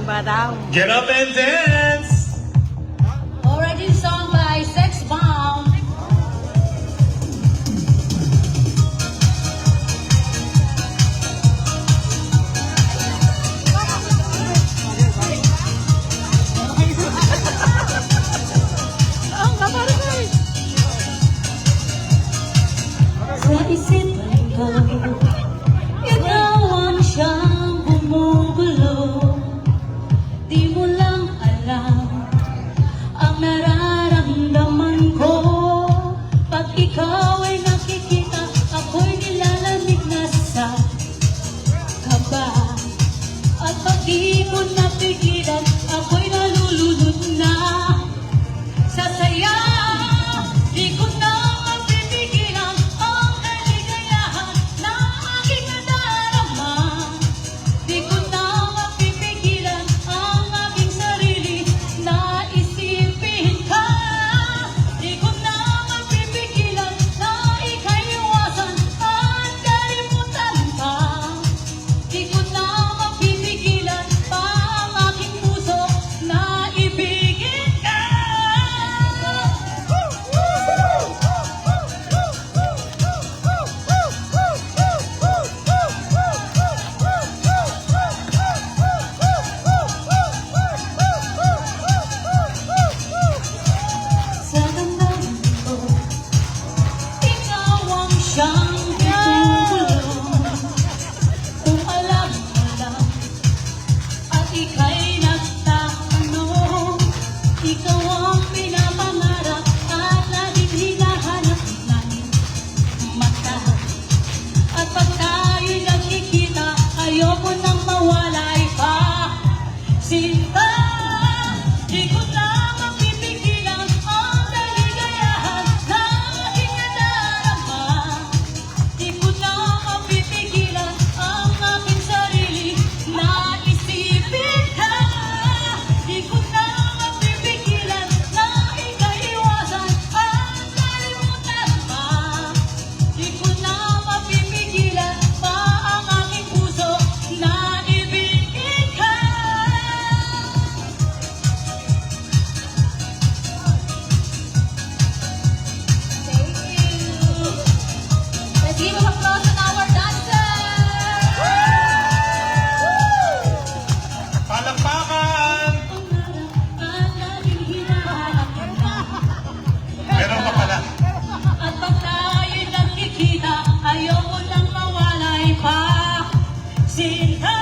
Zumba daw. Get up and dance! Already sung by Sex Bomb. Sa isipan ko, ikaw ang siyang bumubulo. Di mo lang alam ang nararamdaman ko. Pag ikaw ay nakikita, ako'y nilalamig na sa kaba. At pag di ko napigilan, ako'y nalulunod na sa saya. Di ko na mapipigilan ang kaligayahan na aking nadarama. Di ko na mapipigilan ang aking sarili na isipin ka. Di ko na mapipigilan na ika'y iwasan at kalimutan pa. Di ko na mapipigilan pa ang aking puso na ibigin ka. Sa damdamin ko, ikaw ang siyang tutulong. Kung alam mo lang at ika'y nagtatanong, ikaw ang pinapangarap at laging hinahanap ng mata. At pag tayo'y nagkikita, ayoko nang mawalay pa. Sinta, di ko na mapipigilan ang kaligayahan na aking nadarama. Di ko na mapipigilan ang aking sarili na isipin ka. Di ko na mapipigilan na ika'y iwasan at kalimutan pa. Di ko na mapipigilan pa ang aking puso na ibigin ka. Thank you. Let's give an applause to our dancers. Palakpakan! At laging hinahanap na. Meron pa pala. At pag tayo'y nagkikita, ayoko nang mawalay pa. Sinta,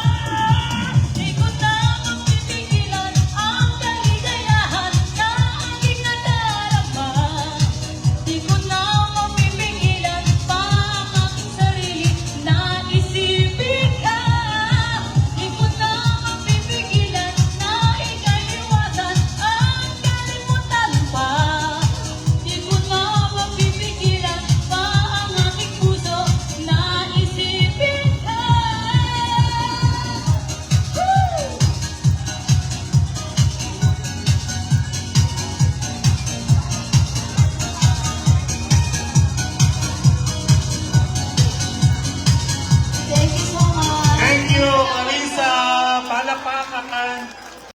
di ko na mapipigilan ang kaligayahan na aking nadarama. Di ko na mapipigilan pa ang aking sarili na isipin ka. Di ko na mapipigilan na ika'y iwasan at kalimutan pa. Di ko na mapipigilan pa ang aking puso na isipin ka. Thank you so much. Thank you, Marisa! Palakpakan!